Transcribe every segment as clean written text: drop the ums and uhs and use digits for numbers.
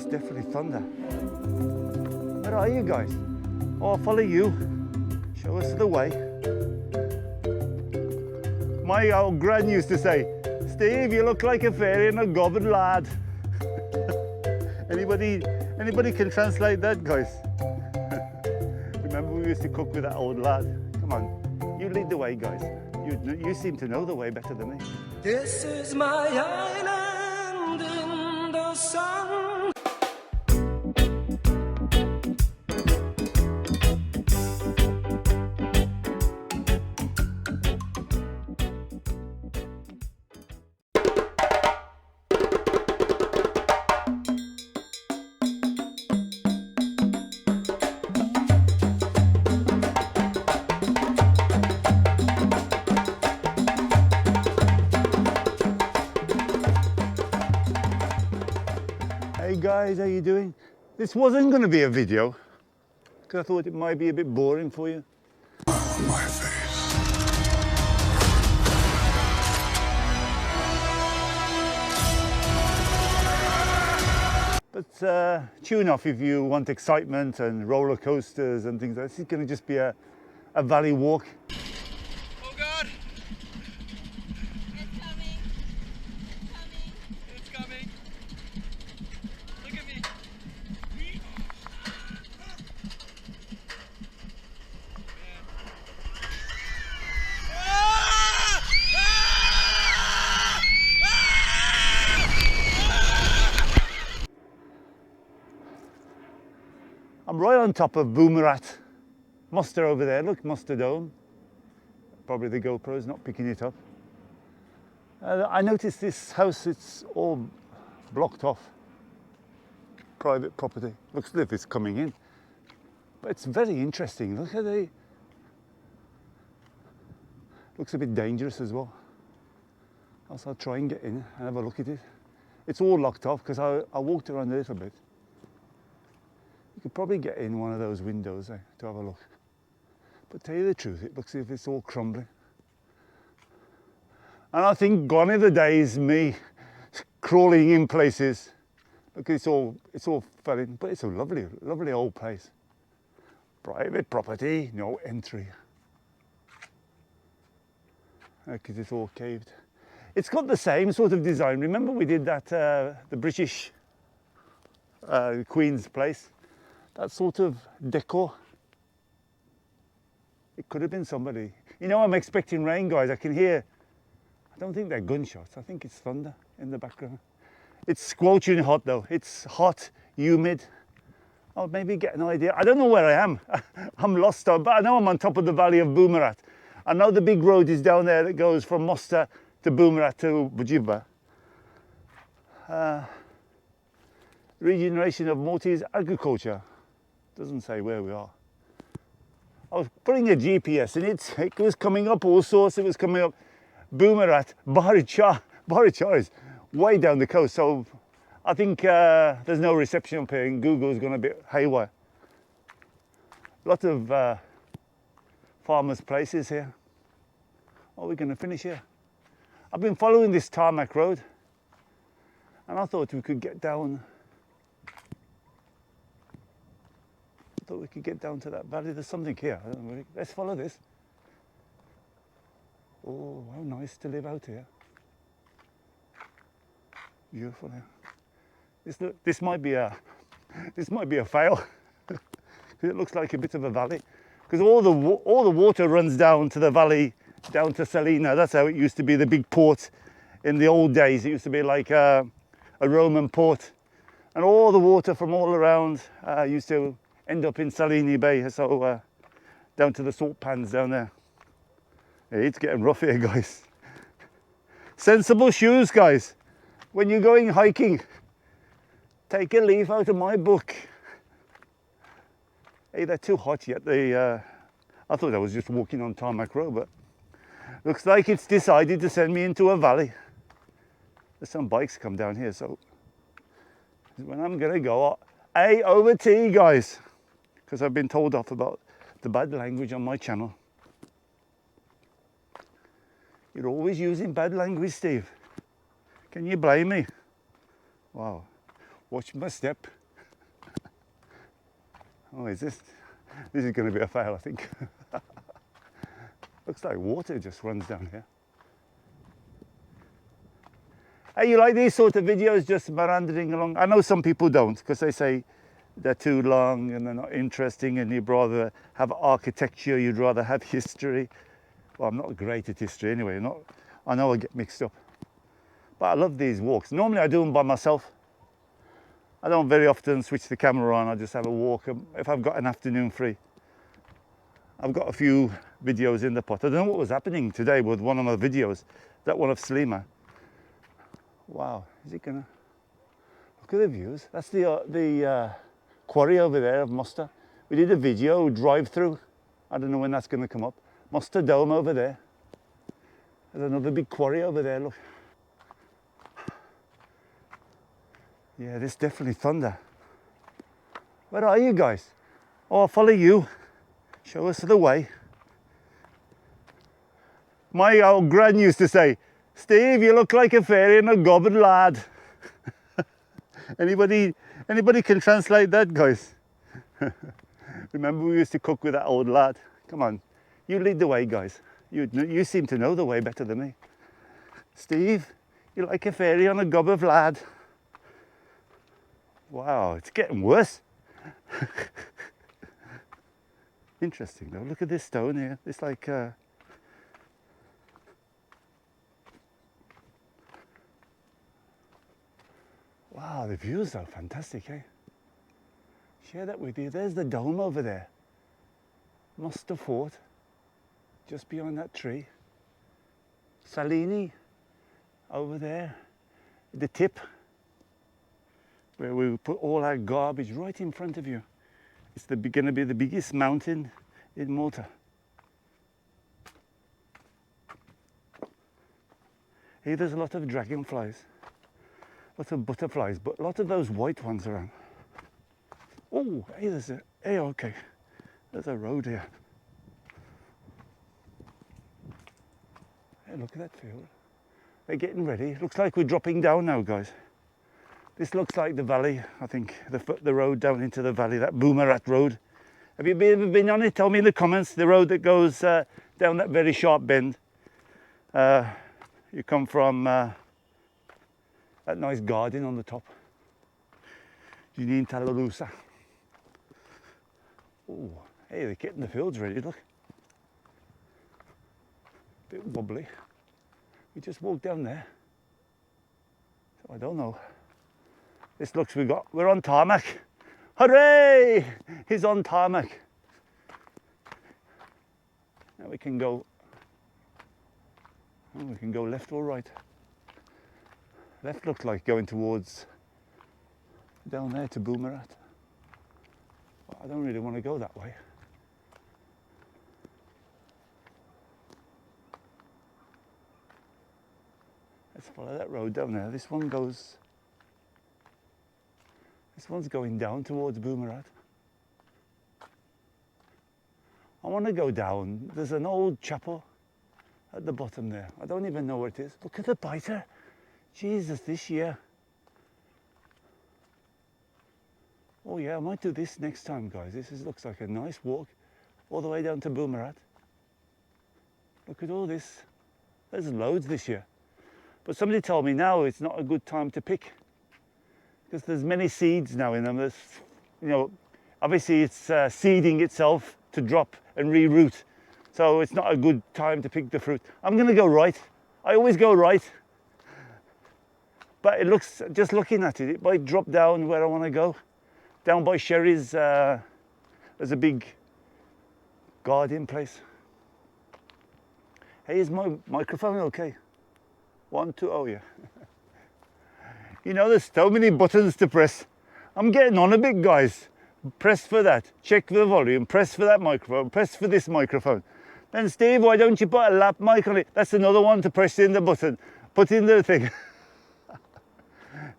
that's definitely thunder. Where are you guys? Oh, I'll follow you. Show us the way. My old gran used to say, Steve, you look like a fairy and a gobbin lad. Anybody can translate that, guys? Remember we used to cook with that old lad? Come on, you lead the way, guys. You seem to know the way better than me. This is my island in the sun. Hey guys, how you doing? This wasn't going to be a video because I thought it might be a bit boring for you. My face. But tune off if you want excitement and roller coasters and things like that. This is going to just be a valley walk. Oh God! It's coming. It's coming. Look at me. I'm right on top of Boomerat. Muster over there, look, Muster Dome. Probably the GoPro's not picking it up. I noticed this house, it's all blocked off. Private property. Looks as if it's coming in. But it's very interesting. Look at the... Looks a bit dangerous as well. I'll try and get in and have a look at it. It's all locked off because I walked around a little bit. You could probably get in one of those windows to have a look. But tell you the truth, it looks as if it's all crumbling. And I think gone are the days me crawling in places. Look, it's all falling, but it's a lovely, lovely old place. Private property, no entry. Because it's all caved. It's got the same sort of design. Remember we did that, the British Queen's place? That sort of decor. It could have been somebody. You know, I'm expecting rain, guys. I can hear, I don't think they're gunshots. I think it's thunder in the background. It's scorching hot though. It's hot, humid. I'll maybe get an idea. I don't know where I am. I'm lost, but I know I'm on top of the valley of Boomerat. I know the big road is down there that goes from Mosta to Boomerat to Bujiba. Regeneration of Maltese agriculture. Doesn't say where we are. I was putting a GPS in it. It was coming up all sorts. It was coming up Boomerat, Baricha. Baricha is way down the coast. So I think there's no reception up here and Google's gone a bit haywire. A lot of farmers' places here. Are we going to finish here? I've been following this tarmac road and I thought we could get down. I thought we could get down to that valley. There's something here. I don't know. Let's follow this. Oh, how nice to live out here. Beautiful here. This might be a fail. It looks like a bit of a valley because all the water runs down to the valley, down to Salina. That's how it used to be, the big port in the old days. It used to be like a Roman port, and all the water from all around used to end up in Salini Bay, so down to the salt pans down there. Yeah, it's getting rough here, guys. Sensible shoes, guys. When you're going hiking, take a leaf out of my book. Hey, they're too hot yet. I thought I was just walking on tarmac road, but looks like it's decided to send me into a valley. There's some bikes come down here, so when I'm gonna go A over T, guys, because I've been told off about the bad language on my channel. You're always using bad language, Steve. Can you blame me? Wow. Watch my step. Oh, is this? This is going to be a fail, I think. Looks like water just runs down here. Hey, you like these sort of videos, just meandering along? I know some people don't, because they say they're too long and they're not interesting, and you'd rather have architecture, you'd rather have history. Well, I'm not great at history anyway. I know I get mixed up. But I love these walks. Normally I do them by myself. I don't very often switch the camera on. I just have a walk if I've got an afternoon free. I've got a few videos in the pot. I don't know what was happening today with one of my videos. That one of Slima. Wow, is it gonna? Look at the views. That's the quarry over there of Mosta. We did a video drive through. I don't know when that's gonna come up. Mosta Dome over there. There's another big quarry over there, look. Yeah, this is definitely thunder. Where are you guys? Oh, I'll follow you. Show us the way. My old gran used to say, Steve, you look like a fairy and a gobbard lad. Anybody can translate that, guys? Remember we used to cook with that old lad? Come on, you lead the way, guys. You seem to know the way better than me. Steve, you like a fairy on a gobbard lad. Wow, it's getting worse. Interesting though, look at this stone here. It's like wow, the views are fantastic, eh? Share that with you. There's the dome over there. Mosta Fort, just behind that tree. Salini, over there. The tip, where we put all our garbage right in front of you. It's going to be the biggest mountain in Malta. Here there's a lot of dragonflies, lots of butterflies, but a lot of those white ones around. Oh, hey, okay, there's a road here. Hey, look at that field. They're getting ready. Looks like we're dropping down now, guys. This looks like the valley, I think, the road down into the valley, that Boomerat road. Have you ever been on it? Tell me in the comments, the road that goes down that very sharp bend. You come from that nice garden on the top. Jinin Talalusa. Oh, hey, they're getting the fields ready, look. Bit wobbly. We just walked down there. So I don't know. This looks, we're on tarmac. Hooray! He's on tarmac. Now we can go left or right. Left looks like going towards down there to Boomerat. Well, I don't really want to go that way. Let's follow that road down there. This one's going down towards Boomerat. I want to go down. There's an old chapel at the bottom there. I don't even know where it is. Look at the biter. Jesus, this year. Oh yeah, I might do this next time, guys. Looks like a nice walk all the way down to Boomerat. Look at all this. There's loads this year. But somebody told me now it's not a good time to pick, because there's many seeds now in them. There's, obviously it's seeding itself to drop and reroot. So it's not a good time to pick the fruit. I'm gonna go right. I always go right. But it looks, just looking at it, it might drop down where I wanna go. Down by Sherry's, there's a big garden place. Hey, is my microphone okay? 1, 2, oh yeah. There's so many buttons to press. I'm getting on a bit, guys. Press for that, check the volume, press for that microphone, press for this microphone. Then Steve, why don't you put a lap mic on it? That's another one to press in the button. Put in the thing.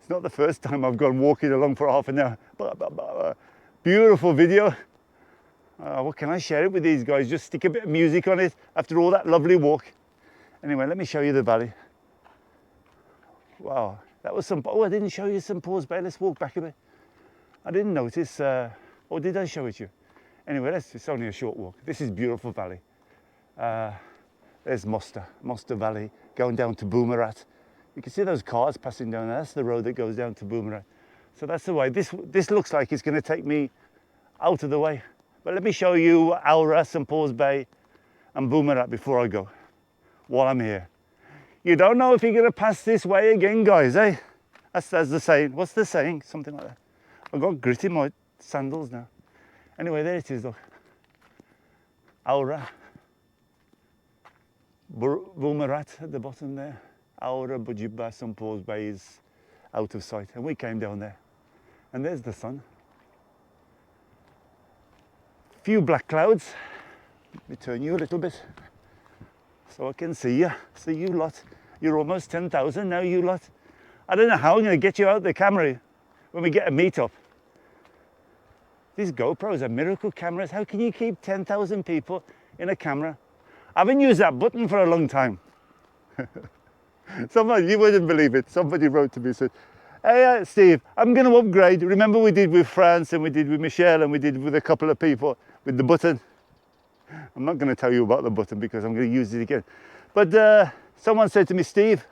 It's not the first time I've gone walking along for half an hour. Beautiful video. What can I share it with these guys? Just stick a bit of music on it after all that lovely walk. Anyway, let me show you the valley. Wow, That was some, oh, I didn't show you St. Paul's Bay. Let's walk back a bit. I didn't notice, or did I show it you? Anyway, it's only a short walk. This is beautiful valley. There's Moster Valley, going down to Boomerat. You can see those cars passing down there. That's the road that goes down to Boomerat. So that's the way. This looks like it's going to take me out of the way. But let me show you Aura, St. Paul's Bay and Boomerat before I go, while I'm here. You don't know if you're going to pass this way again, guys, eh? That's the saying. What's the saying? Something like that. I've got grit in my sandals now. Anyway, there it is, look. Aura. Boomerat at the bottom there. Aura, Bujiba, St. Paul's Bay is out of sight. And we came down there. And there's the sun. Few black clouds. Let me turn you a little bit so I can see you. See you lot. You're almost 10,000 now, you lot. I don't know how I'm going to get you out the camera when we get a meet-up. These GoPros are miracle cameras. How can you keep 10,000 people in a camera? I haven't used that button for a long time. Somebody, you wouldn't believe it. Somebody wrote to me and said, hey, Steve, I'm going to upgrade. Remember we did with France and we did with Michelle and we did with a couple of people with the button. I'm not going to tell you about the button because I'm going to use it again. But someone said to me, Steve,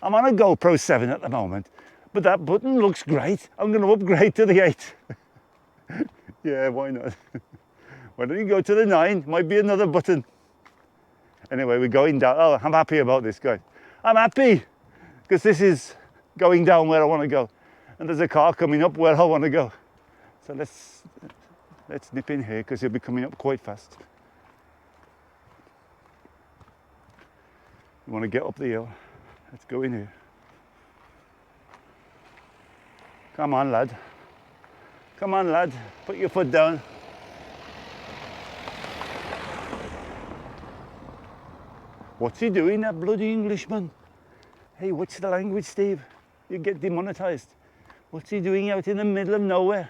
I'm on a GoPro 7 at the moment, but that button looks great. I'm going to upgrade to the 8. Yeah, why not? Why don't you go to the 9? Might be another button. Anyway, we're going down. Oh, I'm happy about this, guys. I'm happy because this is going down where I want to go. And there's a car coming up where I want to go. So let's nip in here because he'll be coming up quite fast. You want to get up the hill? Let's go in here. Come on, lad. Come on, lad. Put your foot down. What's he doing, that bloody Englishman? Hey, what's the language, Steve? You get demonetized. What's he doing out in the middle of nowhere?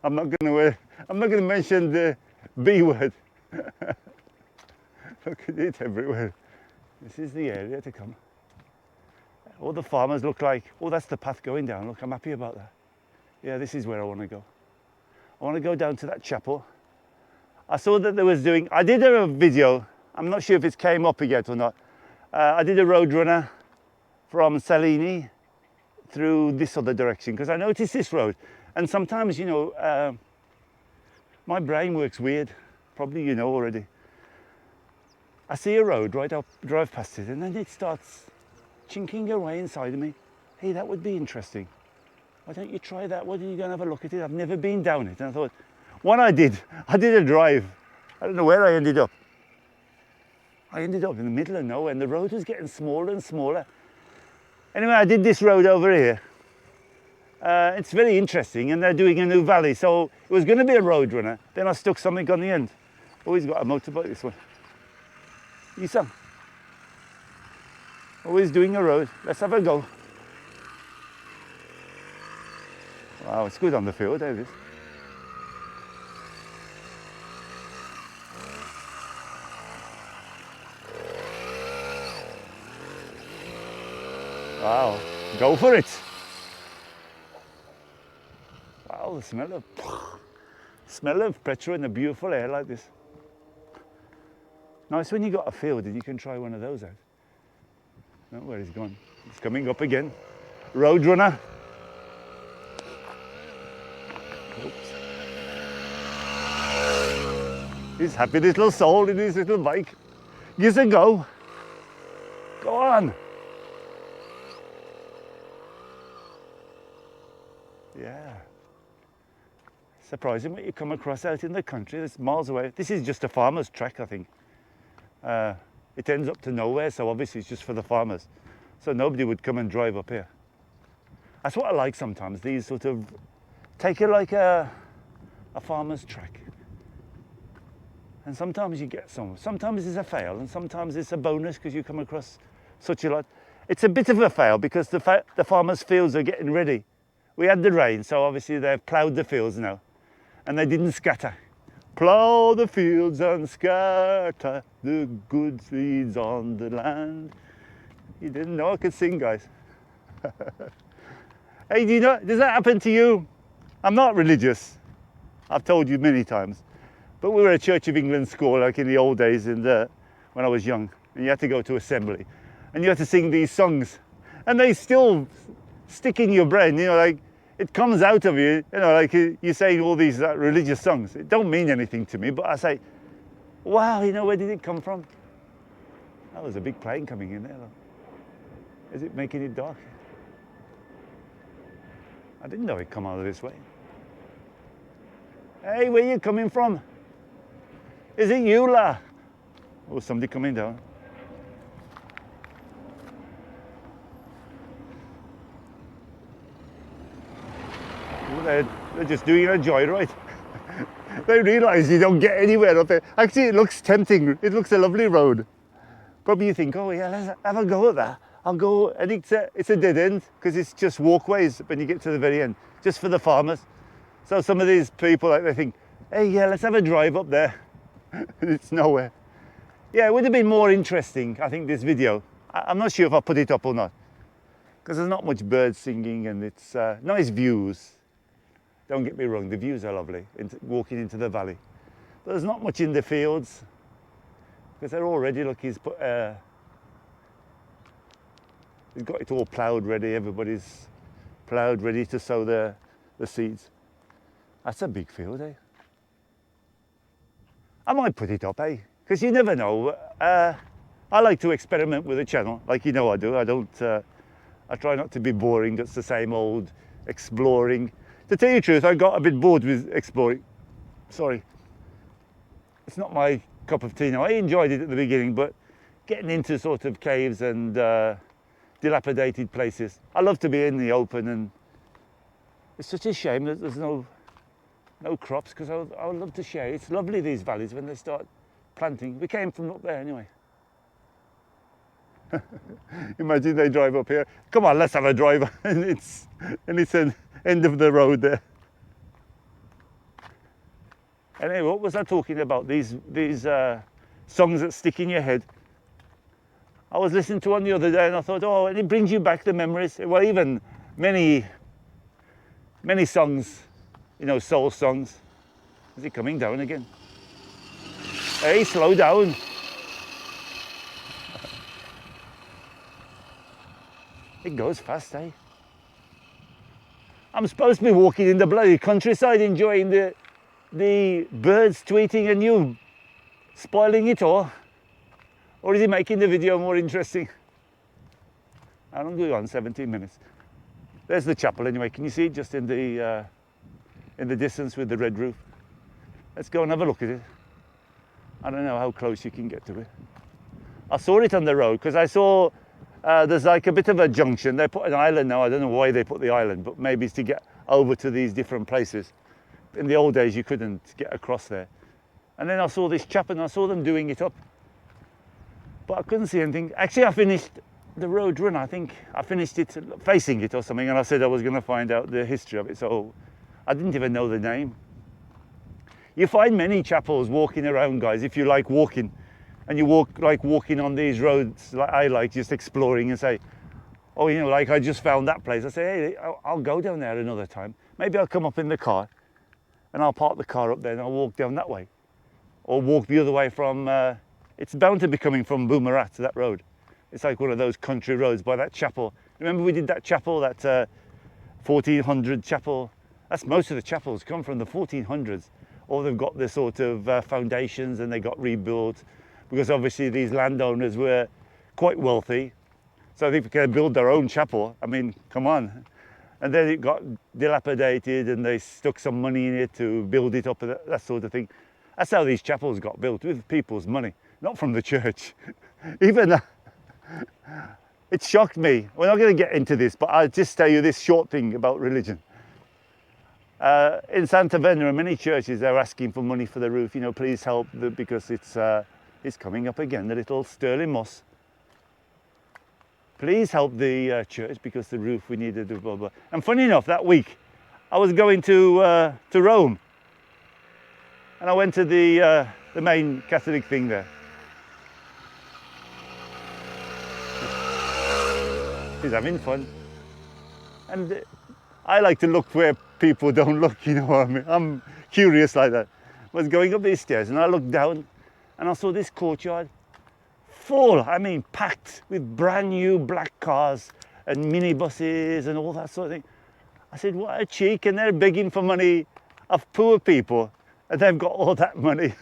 I'm not going to mention the B word. Look at it everywhere. This is the area to come. All the farmers look like, oh, that's the path going down. Look, I'm happy about that. Yeah, this is where I want to go. I want to go down to that chapel. I saw that I did a video. I'm not sure if it came up yet or not. I did a road runner from Salini through this other direction because I noticed this road. And sometimes, you know, my brain works weird. Probably you know already. I see a road, right? I'll drive past it and then it starts chinking away inside of me. Hey, that would be interesting. Why don't you try that? Why don't you go and have a look at it? I've never been down it. And I thought, one I did a drive. I don't know where I ended up. I ended up in the middle of nowhere and the road was getting smaller and smaller. Anyway, I did this road over here. It's very interesting and they're doing a new valley. So it was going to be a road runner. Then I stuck something on the end. Oh, he's got a motorbike, this one. Isam. Always doing a road. Let's have a go. Wow, it's good on the field, Davis. Wow, go for it. Wow, the smell of petrol in a beautiful air like this. Nice when you got a field and you can try one of those out. No, where he's gone. He's coming up again. Road runner. Oops. He's happy little soul in his little bike. Gives a go. Go on. Yeah. Surprising what you come across out in the country. It's miles away. This is just a farmer's track, I think. It ends up to nowhere, so obviously it's just for the farmers. So nobody would come and drive up here. That's what I like sometimes, these sort of, take it like a farmer's track. And sometimes you get some. Sometimes it's a fail, and sometimes it's a bonus because you come across such a lot. It's a bit of a fail because the farmers' fields are getting ready. We had the rain, so obviously they've ploughed the fields now, and they didn't scatter. Plough the fields and scatter the good seeds on the land. You didn't know I could sing, guys. Hey, do you know, does that happen to you? I'm not religious. I've told you many times. But we were a Church of England school, like in the old days when I was young. And you had to go to assembly. And you had to sing these songs. And they still stick in your brain, you know, like it comes out of you, you know, like you're saying all these religious songs. It don't mean anything to me, but I say, wow, you know, where did it come from? That was a big plane coming in there, though. Is it making it dark? I didn't know it'd come out of this way. Hey, where you coming from? Is it you, la? Oh, somebody coming down. Oh, they're just doing a joyride. They realise you don't get anywhere up there. Actually, it looks tempting. It looks a lovely road. Probably you think, oh yeah, let's have a go at that. I'll go, and it's a dead end because it's just walkways when you get to the very end, just for the farmers. So some of these people, like, they think, hey, yeah, let's have a drive up there. And it's nowhere. Yeah, it would have been more interesting, I think, this video. I'm not sure if I put it up or not, because there's not much bird singing, and it's nice views. Don't get me wrong, the views are lovely, walking into the valley. But there's not much in the fields, because they're already, look, he's got it all ploughed ready. Everybody's ploughed ready to sow the seeds. That's a big field, eh? I might put it up, eh? Because you never know. I like to experiment with the channel, like you know I do. I try not to be boring, it's the same old exploring. To tell you the truth, I got a bit bored with exploring. Sorry. It's not my cup of tea now. I enjoyed it at the beginning, but getting into sort of caves and dilapidated places. I love to be in the open, and it's such a shame that there's no crops, because I would love to share. It's lovely, these valleys, when they start planting. We came from up there anyway. Imagine they drive up here. Come on, let's have a drive. and it's an end of the road there. Anyway, what was I talking about? These songs that stick in your head. I was listening to one the other day, and I thought, oh, and it brings you back the memories. Well, even many songs, you know, soul songs. Is it coming down again? Hey, slow down. It goes fast, eh? I'm supposed to be walking in the bloody countryside, enjoying the birds tweeting, and you spoiling it all. Or is he making the video more interesting? How long do we on? 17 minutes. There's the chapel anyway. Can you see it just in the distance with the red roof? Let's go and have a look at it. I don't know how close you can get to it. I saw it on the road because I saw there's like a bit of a junction. They put an island now. I don't know why they put the island, but maybe it's to get over to these different places. In the old days, you couldn't get across there. And then I saw this chapel, and I saw them doing it up. But I couldn't see anything. Actually, I finished the road run. I think I finished it facing it or something, and I said I was going to find out the history of it. So I didn't even know the name. You find many chapels walking around, guys, if you like walking, and you walking on these roads like I like, just exploring, and say, oh, you know, like I just found that place. I say, hey, I'll go down there another time. Maybe I'll come up in the car, and I'll park the car up there, and I'll walk down that way, or walk the other way from. It's bound to be coming from Boomerat, that road. It's like one of those country roads by that chapel. Remember we did that chapel, that 1400 chapel? That's most of the chapels come from the 1400s. Or they've got this sort of foundations, and they got rebuilt, because obviously these landowners were quite wealthy. So they could build their own chapel. I mean, come on. And then it got dilapidated, and they stuck some money in it to build it up, that sort of thing. That's how these chapels got built, with people's money. Not from the church. Even it shocked me. We're not going to get into this, but I'll just tell you this short thing about religion. In Santa Venera, many churches, they're asking for money for the roof. You know, please help, because it's coming up again, the little sterling moss. Please help the church, because the roof, we needed to blah, blah. And funny enough, that week, I was going to Rome, and I went to the main Catholic thing there. He's having fun. And I like to look where people don't look, you know what I mean? I'm curious like that. I was going up these stairs and I looked down and I saw this courtyard full, I mean packed with brand new black cars and minibuses and all that sort of thing. I said, what a cheek, and they're begging for money of poor people and they've got all that money.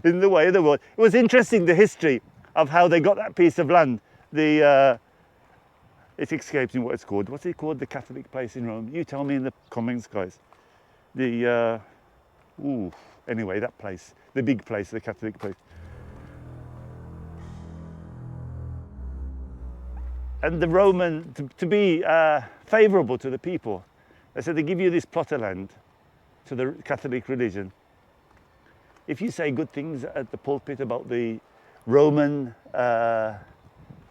In the way of the world. It was interesting, the history of how they got that piece of land. It escapes me what it's called. What's it called? The Catholic place in Rome. You tell me in the comments, guys. Anyway, that place, the big place, the Catholic place. And the Roman, to be favourable to the people, they said they give you this plot of land to the Catholic religion. If you say good things at the pulpit about the Roman,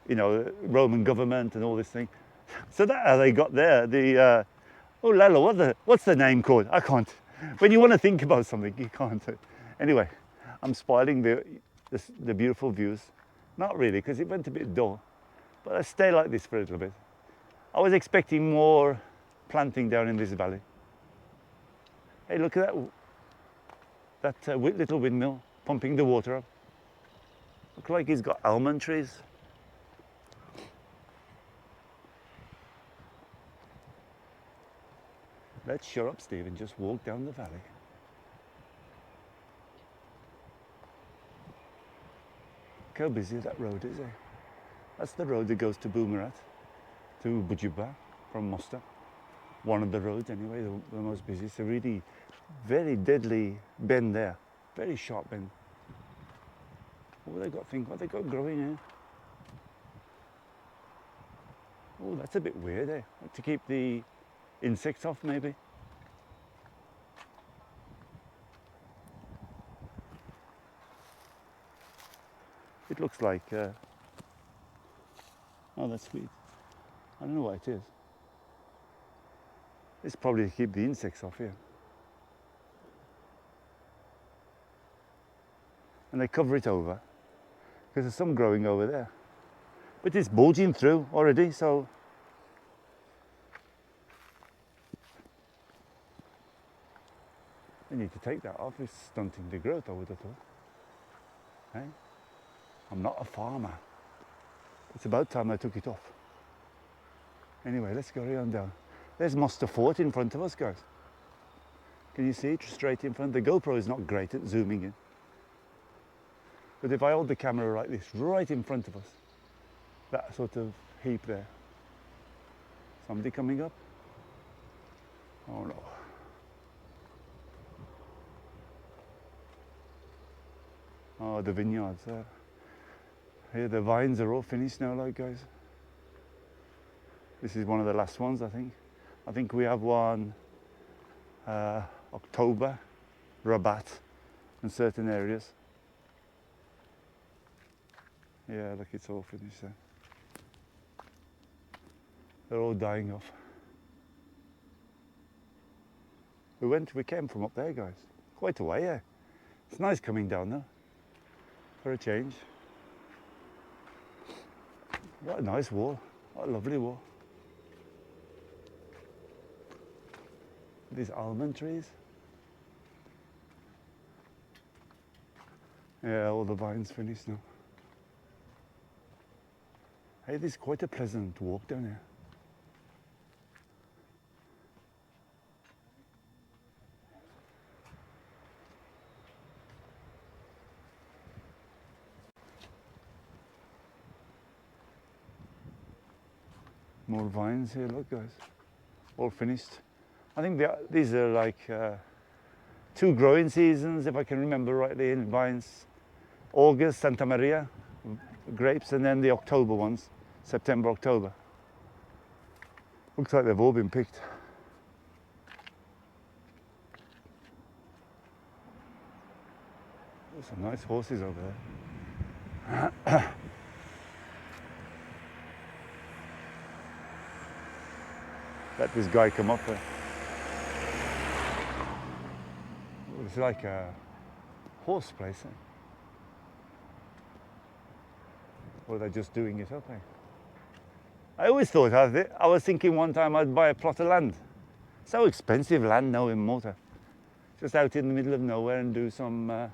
Roman government and all this thing, so that's how they got there. What's the name called? I can't. When you want to think about something, you can't. Anyway, I'm spoiling the beautiful views. Not really, because it went a bit dull. But I stay like this for a little bit. I was expecting more planting down in this valley. Hey, look at that little windmill pumping the water up. Looks like he's got almond trees. Let's shut up, Steve, and just walk down the valley. Look how busy that road is, eh? That's the road that goes to Boomerat, to Bujuba from Mosta. One of the roads anyway, the most busy. It's a really very deadly bend there, very sharp bend. What have they got growing here? Oh, that's a bit weird, eh? To keep the insects off, maybe. It looks like, oh, that's sweet. I don't know what it is. It's probably to keep the insects off here. And they cover it over because there's some growing over there. But it's bulging through already, so they need to take that off. It's stunting the growth, I would have thought. Hey? I'm not a farmer. It's about time I took it off. Anyway, let's carry on down. There's Mosta Fort in front of us, guys. Can you see it straight in front? The GoPro is not great at zooming in. But if I hold the camera like this, right in front of us, that sort of heap there. Somebody coming up? Oh no. Oh, the vineyards there. Here, the vines are all finished now, like, guys. This is one of the last ones, I think. I think we have one October, Rabat, in certain areas. Yeah, look, it's all finished there. They're all dying off. We came from up there, guys. Quite a way, yeah. It's nice coming down though, for a change. What a nice wall. What a lovely wall. These almond trees. Yeah, all the vines finished now. Hey, this is quite a pleasant walk down here. More vines here, look, guys. All finished. I think these are like 2 growing seasons, if I can remember rightly, in vines. August, Santa Maria, grapes, and then the October ones, September, October. Looks like they've all been picked. There's some nice horses over there. Let this guy come up there. It's like a horse place, eh? Or are they just doing it up, eh? I always thought of it. I was thinking one time I'd buy a plot of land. So expensive land now in Malta. Just out in the middle of nowhere and do some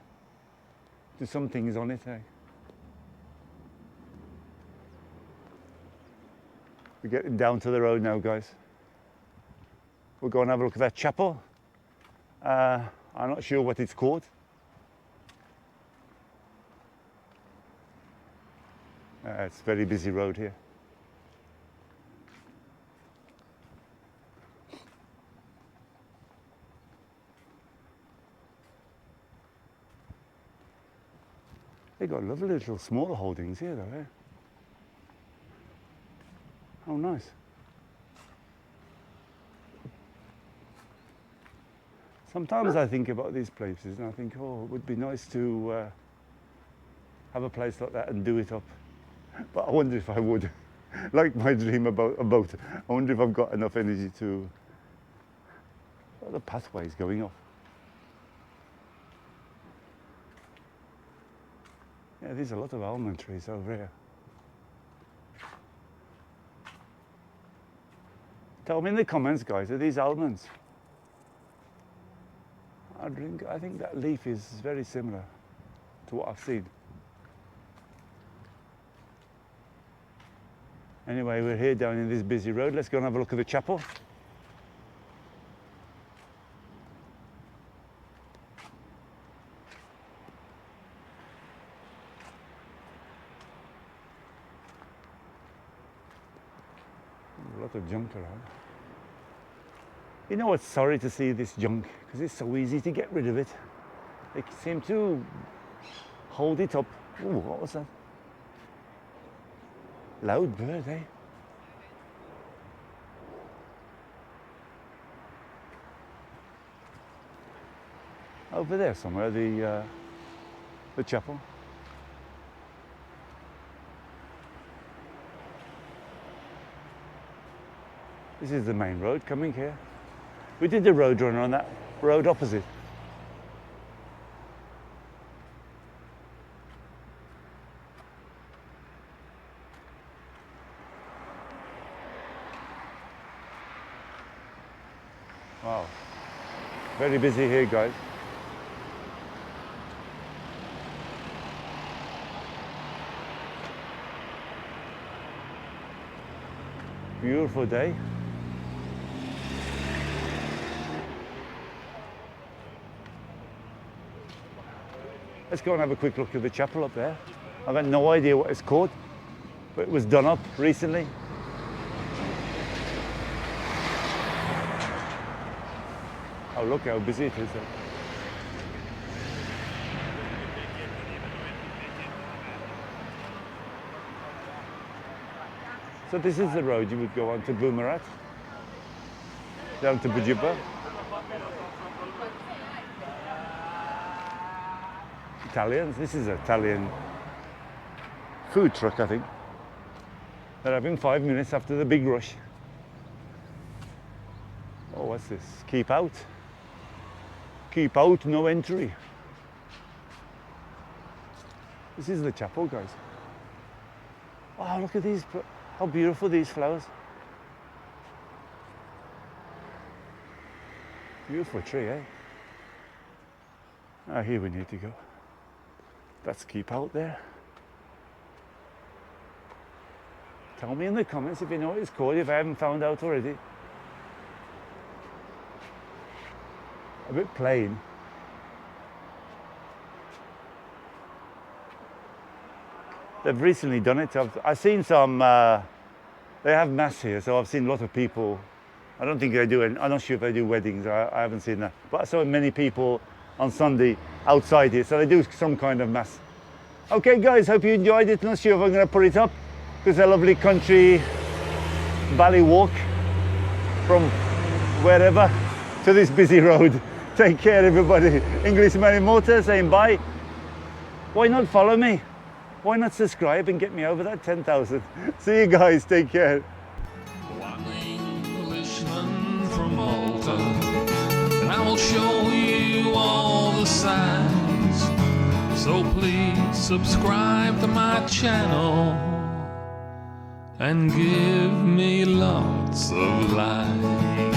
things on it. Eh? We're getting down to the road now, guys. We'll go and have a look at that chapel. I'm not sure what it's called. It's a very busy road here. They got lovely little smaller holdings here though, eh? Oh, nice. Sometimes I think about these places and I think, oh, it would be nice to have a place like that and do it up. But I wonder if I would. Like my dream about a boat. I wonder if I've got enough energy to... Oh, the pathway is going off. Yeah, there's a lot of almond trees over here. Tell me in the comments, guys, are these almonds? I think that leaf is very similar to what I've seen. Anyway, we're here down in this busy road. Let's go and have a look at the chapel. A lot of junk around. You know what's sorry to see this junk, because it's so easy to get rid of it. They seem to hold it up. Ooh, what was that? Loud bird, eh? Over there somewhere, the chapel. This is the main road coming here. We did the road runner on that road opposite. Wow, very busy here, guys. Beautiful day. Let's go and have a quick look at the chapel up there. I've got no idea what it's called, but it was done up recently. Oh, look how busy it is there. So this is the road you would go on to Boomerat, down to Bujuba. Italians, this is an Italian food truck, I think. They're having 5 minutes after the big rush. Oh, what's this? Keep out. Keep out, no entry. This is the chapel, guys. Oh, look at these, how beautiful these flowers. Beautiful tree, eh? Ah, here we need to go. Let's keep out there. Tell me in the comments if you know what it's called, if I haven't found out already. A bit plain. They've recently done it. I've seen some, they have mass here, so I've seen a lot of people. I don't think they do, I'm not sure if they do weddings, I haven't seen that. But I saw many people on Sunday outside here, so they do some kind of mass. Okay guys, hope you enjoyed it. Not sure if I'm going to put it up. It's a lovely country valley walk from wherever to this busy road. Take care everybody. Englishman in Malta saying bye. Why not follow me? Why not subscribe and get me over that 10,000? See you guys, take care. I'm an Englishman from Malta, and I will show you all the signs. So please subscribe to my channel and give me lots of light.